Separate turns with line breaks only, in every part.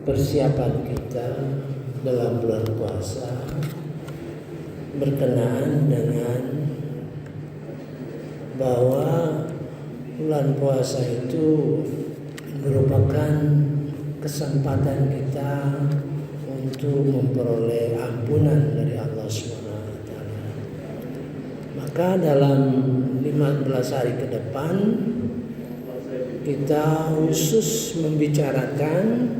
persiapan kita dalam bulan puasa berkenaan dengan bahwa bulan puasa itu merupakan kesempatan kita untuk memperoleh ampunan dari Allah SWT. Maka dalam 15 hari ke depan kita khusus membicarakan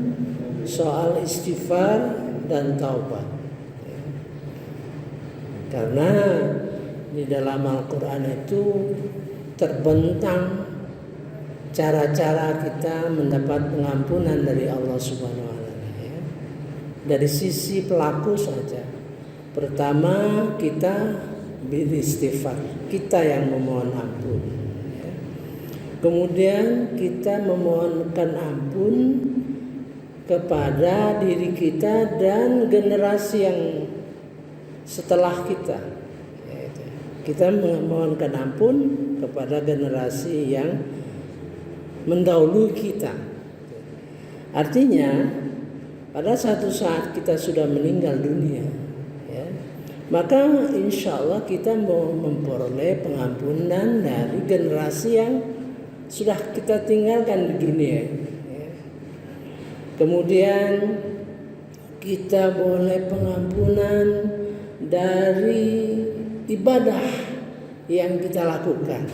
soal istighfar dan taubat. Karena di dalam Al-Quran itu terbentang cara-cara kita mendapat pengampunan dari Allah Subhanahu wa taala, ya. Dari sisi pelaku saja. Pertama, kita beristighfar, kita yang memohon ampun, ya. Kemudian kita memohonkan ampun kepada diri kita dan generasi yang setelah kita. Kita memohonkan ampun kepada generasi yang mendahului kita. Artinya pada satu saat kita sudah meninggal dunia, ya, maka insya Allah kita mau memperoleh pengampunan dari generasi yang sudah kita tinggalkan di dunia, ya. Kemudian kita boleh pengampunan dari ibadah yang kita lakukan,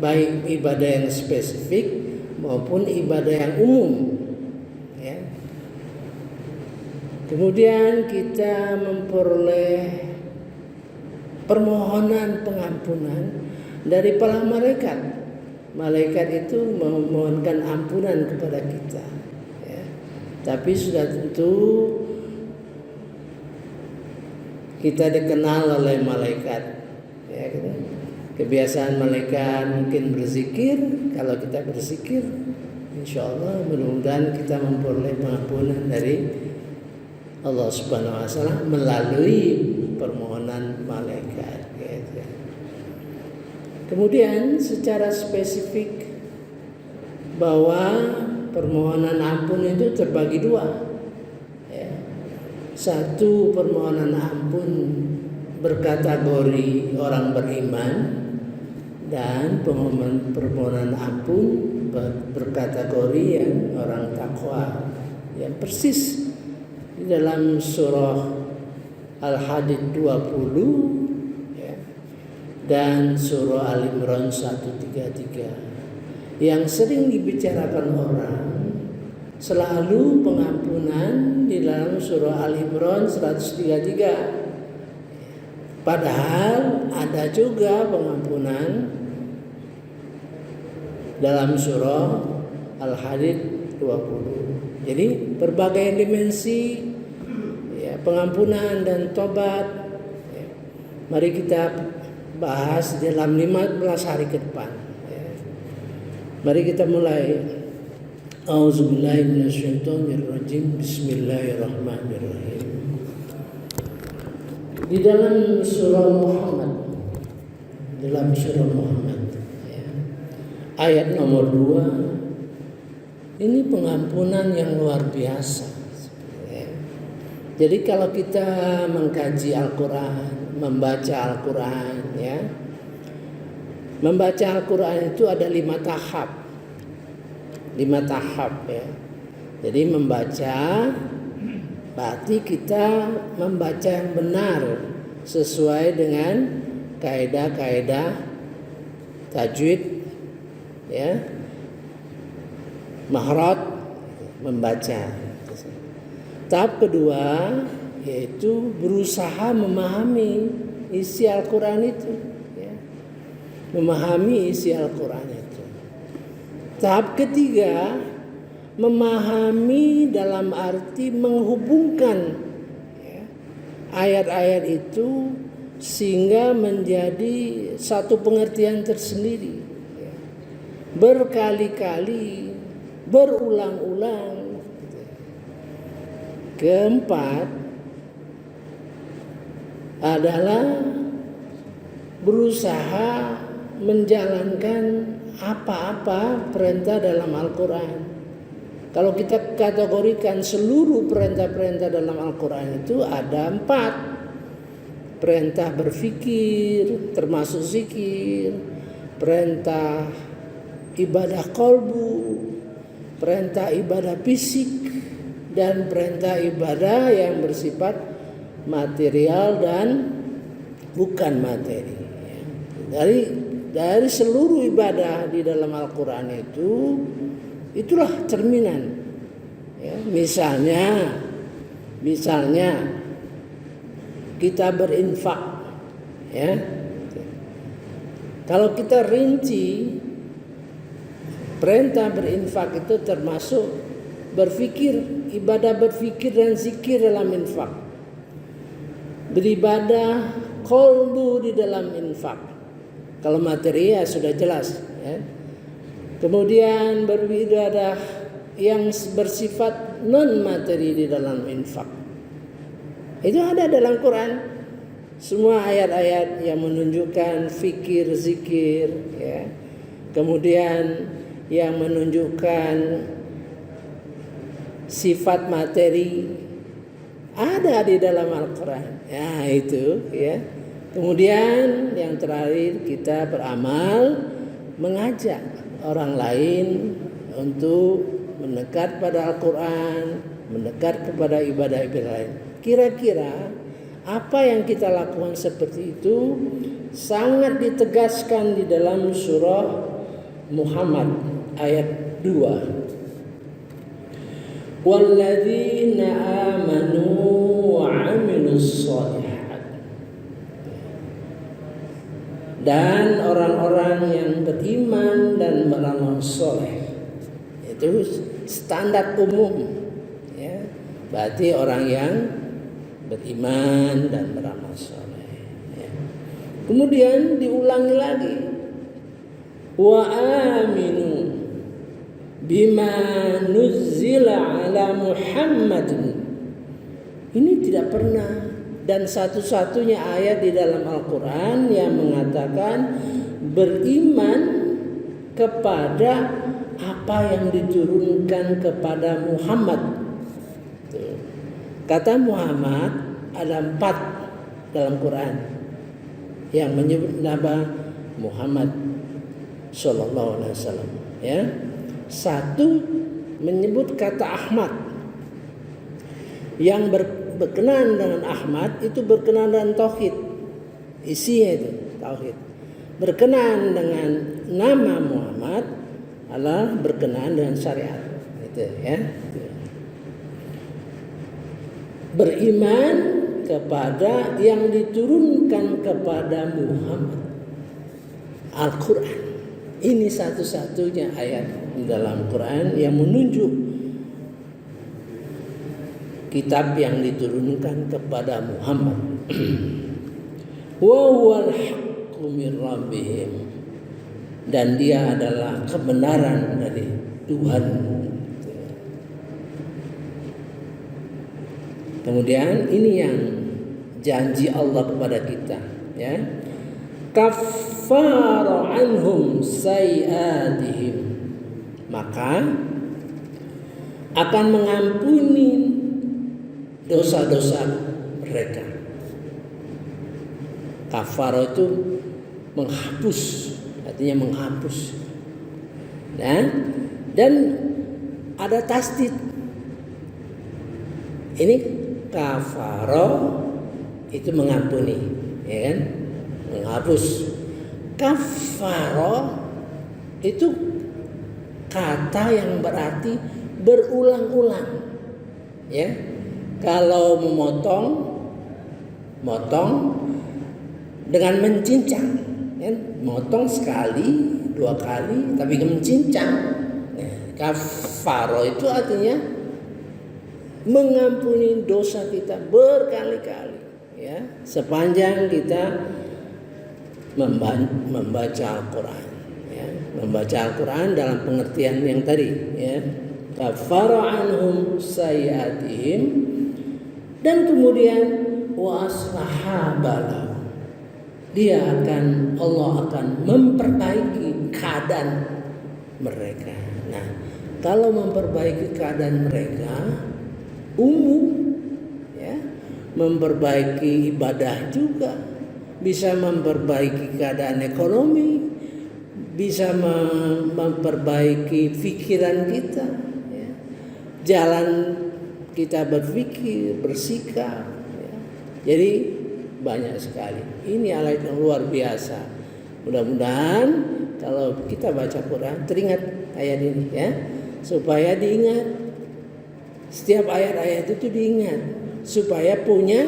baik ibadah yang spesifik maupun ibadah yang umum, ya. Kemudian kita memperoleh permohonan pengampunan dari para malaikat. Malaikat itu memohonkan ampunan kepada kita, ya. Tapi sudah tentu kita dikenal oleh malaikat, ya, gitu. Kebiasaan malaikat mungkin berzikir. Kalau kita berzikir, insya Allah mudah-mudahan kita memperoleh pengampunan dari Allah Subhanahu wa taala melalui permohonan malaikat, gitu. Kemudian secara spesifik bahwa permohonan ampun itu terbagi dua. Satu, permohonan ampun berkategori orang beriman, dan permohonan ampun berkategori yang orang takwa, yang persis di dalam surah Al-Hadid 20, ya, dan surah Al-Imran 133 yang sering dibicarakan orang. Selalu pengampunan di dalam surah Al-Imran 133. Padahal ada juga pengampunan dalam surah Al-Hadid 20. Jadi berbagai dimensi, ya, pengampunan dan tobat, ya. Mari kita bahas dalam 15 hari ke depan, ya. Mari kita mulai. A'udzubillahi minasyaitonirrajim. Bismillahirrahmanirrahim. Di dalam surah Muhammad, ya, ayat nomor 2, ini pengampunan yang luar biasa, ya. Jadi kalau kita mengkaji Al-Quran, membaca Al-Quran, ya, membaca Al-Quran itu ada 5 tahap. 5 tahap, ya. Jadi membaca berarti kita membaca yang benar sesuai dengan kaidah-kaidah tajwid, ya, mahraj membaca. Tahap kedua yaitu berusaha memahami isi Al-Quran itu, ya. Memahami isi Al-Quran itu. Tahap ketiga, memahami dalam arti menghubungkan, ya, ayat-ayat itu sehingga menjadi satu pengertian tersendiri, ya. Berkali-kali, berulang-ulang. Keempat adalah berusaha menjalankan apa-apa perintah dalam Al-Quran. Kalau kita kategorikan seluruh perintah-perintah dalam Al-Quran itu ada 4. Perintah berfikir, termasuk zikir, perintah ibadah kolbu, perintah ibadah fisik, dan perintah ibadah yang bersifat material dan bukan materi. Dari seluruh ibadah di dalam Al-Quran itu, itulah cerminan. Ya, misalnya kita berinfak, ya. Kalau kita rinci, perintah berinfak itu termasuk berfikir, ibadah berfikir dan zikir dalam infak. Beribadah kolbu di dalam infak. Kalau materi ya sudah jelas, ya. Kemudian beribadah yang bersifat non materi di dalam infak. Itu ada dalam Quran. Semua ayat-ayat yang menunjukkan fikir, zikir, ya. Kemudian yang menunjukkan sifat materi ada di dalam Al-Quran. Ya, itu, ya. Kemudian yang terakhir kita beramal, mengajak orang lain untuk mendekat pada Al-Quran, mendekat kepada ibadah-ibadah lain. Kira-kira apa yang kita lakukan seperti itu sangat ditegaskan di dalam surah Muhammad ayat 2. Walladzina amanu wa 'amilus shalihat. Dan orang-orang yang beriman dan beramal soleh. Itu standar umum, ya. Berarti orang yang beriman dan beramal soleh, ya. Kemudian diulangi lagi, wa aminu bima nuzzila ala Muhammadin. Ini tidak pernah dan satu-satunya ayat di dalam Al-Quran yang mengatakan beriman kepada apa yang diturunkan kepada Muhammad. Kata Muhammad ada 4 dalam Quran yang menyebut nama Muhammad Sallallahu Alaihi Wasallam. Ya, 1 menyebut kata Ahmad. Yang berkenaan dengan Ahmad itu berkenaan dengan tauhid, isinya itu tauhid. Berkenaan dengan nama Muhammad adalah berkenaan dengan syariat, itu, ya. Beriman kepada yang diturunkan kepada Muhammad, Al-Quran. Ini satu-satunya ayat di dalam Quran yang menunjuk kitab yang diturunkan kepada Muhammad. Wa huwal haqqu min rabbihim, dan dia adalah kebenaran dari Tuhan. Kemudian ini yang janji Allah kepada kita, ya. Kaffara anhum sayiatihim, maka akan mengampuni dosa-dosa mereka. Kafara itu menghapus, artinya menghapus. Dan ada tasdid. Ini kafara itu mengampuni, ya kan? Menghapus. Kafara itu kata yang berarti berulang-ulang, ya. Kalau memotong, motong dengan mencincang, ya. Motong sekali, 2 kali, tapi mencincang. Kafaro itu artinya mengampuni dosa kita berkali-kali, ya, sepanjang kita membaca Al-Quran, ya. Membaca Al-Quran dalam pengertian yang tadi, ya. Kafara anhum sayiatihim, dan kemudian wa aslaha balahum, Allah akan memperbaiki keadaan mereka. Nah, kalau memperbaiki keadaan mereka umum, ya, memperbaiki ibadah juga, bisa memperbaiki keadaan ekonomi, bisa memperbaiki pikiran kita, ya, jalan kita berpikir, bersikap, ya. Jadi banyak sekali. Ini ayat yang luar biasa. Mudah-mudahan kalau kita baca Quran teringat ayat ini, ya, supaya diingat. Setiap ayat-ayat itu diingat supaya punya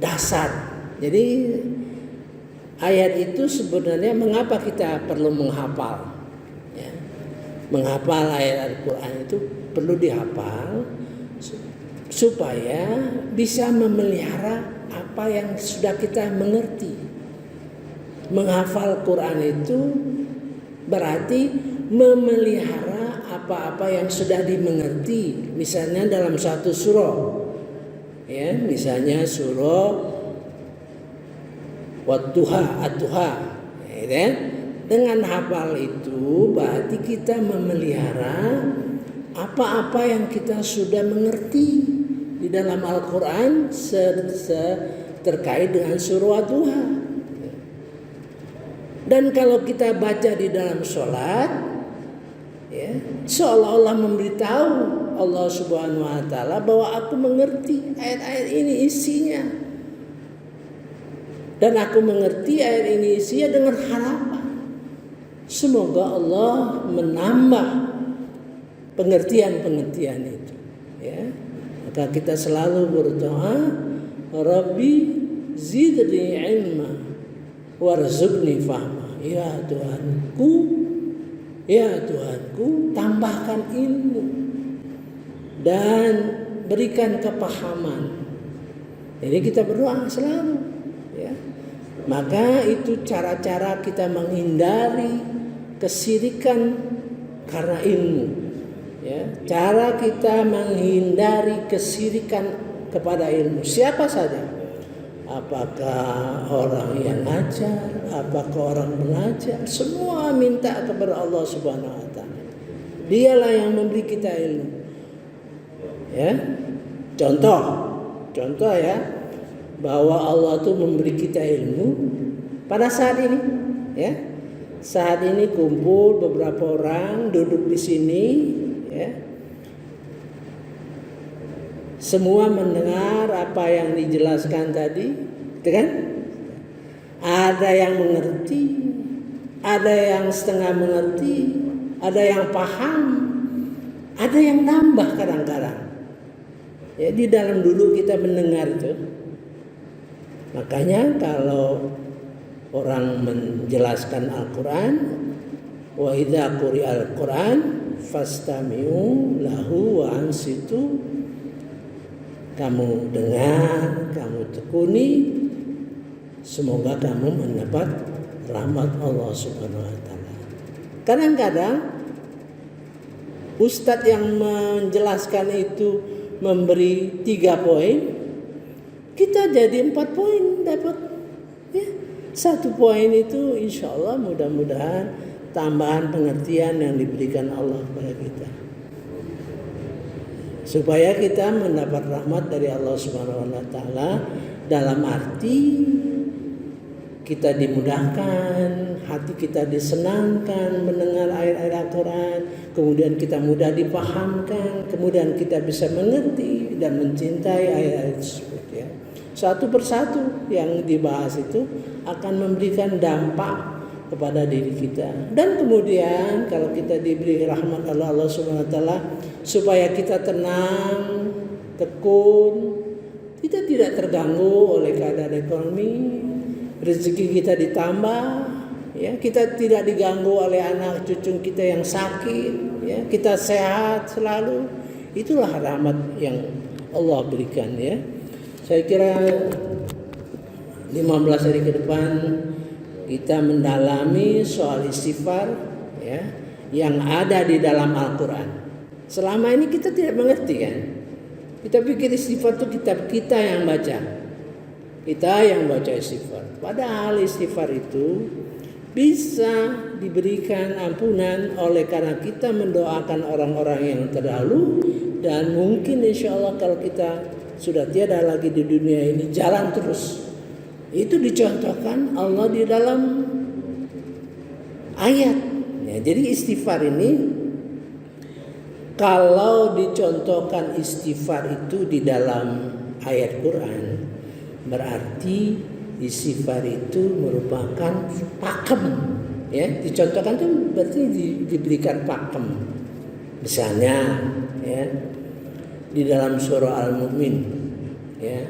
dasar. Jadi ayat itu sebenarnya mengapa kita perlu menghafal, ya. Menghafal ayat Al-Quran itu perlu dihafal supaya bisa memelihara apa yang sudah kita mengerti. Menghafal Quran itu berarti memelihara apa-apa yang sudah dimengerti. Misalnya dalam satu surah, ya, misalnya surah Wadduha, Ad-Duha, ya. Dengan hafal itu berarti kita memelihara apa-apa yang kita sudah mengerti di dalam Al-Quran terkait dengan surah Ad-Duha. Dan kalau kita baca di dalam sholat, ya, seolah-olah memberitahu Allah Subhanahu wa Ta'ala bahwa aku mengerti ayat-ayat ini isinya, dan aku mengerti ayat ini isinya dengan harapan semoga Allah menambah pengertian-pengertian itu, ya. Maka kita selalu berdoa, Rabbi zidni ilma warzuqni fahma. Ya Tuhanku, tambahkan ilmu dan berikan kepahaman. Jadi kita berdoa selalu, ya. Maka itu cara-cara kita menghindari kesyirikan karena ilmu, ya. Cara kita menghindari kesyirikan kepada ilmu, siapa saja. Apakah orang yang ngajar, apakah orang mengajar, semua minta kepada Allah Subhanahu wa Ta'ala. Dialah yang memberi kita ilmu, ya. Contoh ya, bahwa Allah tuh memberi kita ilmu pada saat ini, ya. Saat ini kumpul beberapa orang duduk di sini, ya. Semua mendengar apa yang dijelaskan tadi, gitu kan? Ada yang mengerti, ada yang setengah mengerti, ada yang paham, ada yang nambah kadang-kadang. Ya, di dalam dulu kita mendengar itu. Makanya kalau orang menjelaskan Al-Quran, wa idza quri'al Quran fastami'u lahu wa ansitu. Kamu dengar, kamu tekuni, semoga kamu mendapat rahmat Allah Subhanahu wa Ta'ala. Kadang-kadang ustadz yang menjelaskan itu memberi 3 poin, kita jadi 4 poin dapat, ya. 1 poin itu insya Allah mudah-mudahan tambahan pengertian yang diberikan Allah kepada kita, supaya kita mendapat rahmat dari Allah Subhanahu wa Ta'ala, dalam arti kita dimudahkan, hati kita disenangkan mendengar ayat-ayat Al-Quran, kemudian kita mudah dipahamkan, kemudian kita bisa mengerti dan mencintai ayat-ayat tersebut, ya. Satu persatu yang dibahas itu akan memberikan dampak kepada diri kita, dan kemudian kalau kita diberi rahmat Allah Subhanahu wa Ta'ala, supaya kita tenang, tekun, kita tidak terganggu oleh keadaan ekonomi, rezeki kita ditambah, ya, kita tidak diganggu oleh anak cucu kita yang sakit, ya, kita sehat selalu. Itulah rahmat yang Allah berikan, ya. Saya kira 15 hari ke depan kita mendalami soal istighfar, ya, yang ada di dalam Al-Quran. Selama ini kita tidak mengerti, kan? Kita pikir istighfar itu kitab kita yang baca. Kita yang baca istighfar. Padahal istighfar itu bisa diberikan ampunan oleh karena kita mendoakan orang-orang yang terdahulu, dan mungkin insya Allah kalau kita sudah tiada lagi di dunia ini, jalan terus. Itu dicontohkan Allah di dalam ayat. Ya, jadi istighfar ini, kalau dicontohkan istighfar itu di dalam ayat Quran, berarti istighfar itu merupakan pakem, ya. Dicontohkan itu berarti diberikan pakem. Misalnya, ya, di dalam surah Al-Mu'min, ya,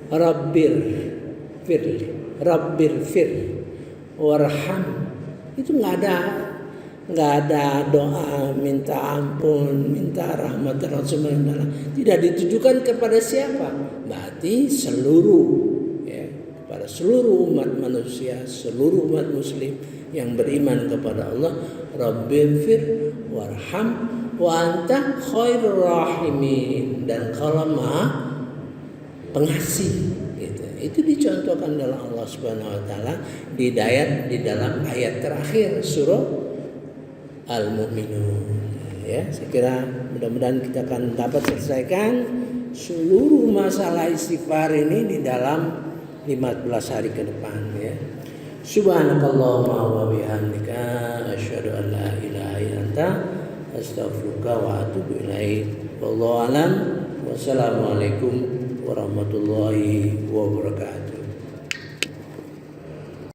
Rabbir fir warham, itu nggak ada doa minta ampun, minta rahmat Rasulullah, tidak ditujukan kepada siapa, berarti kepada seluruh umat manusia, seluruh umat muslim yang beriman kepada Allah. Rabbighfir warham wa anta khairur rahimin, dan kalau Maha pengasih, gitu. Itu dicontohkan dalam Allah Subhanahu wa taala di dalam ayat terakhir surah Al-Mu'minun. Ya, saya kira mudah-mudahan kita akan dapat selesaikan seluruh masalah istighfar ini di dalam 15 hari ke depan, ya. Subhanakallahumma wa bihamdika asyhadu an la ilaha illa anta astaghfiruka wa atubu ilaik. Wallahu a'lam. Wassalamualaikum warahmatullahi wabarakatuh.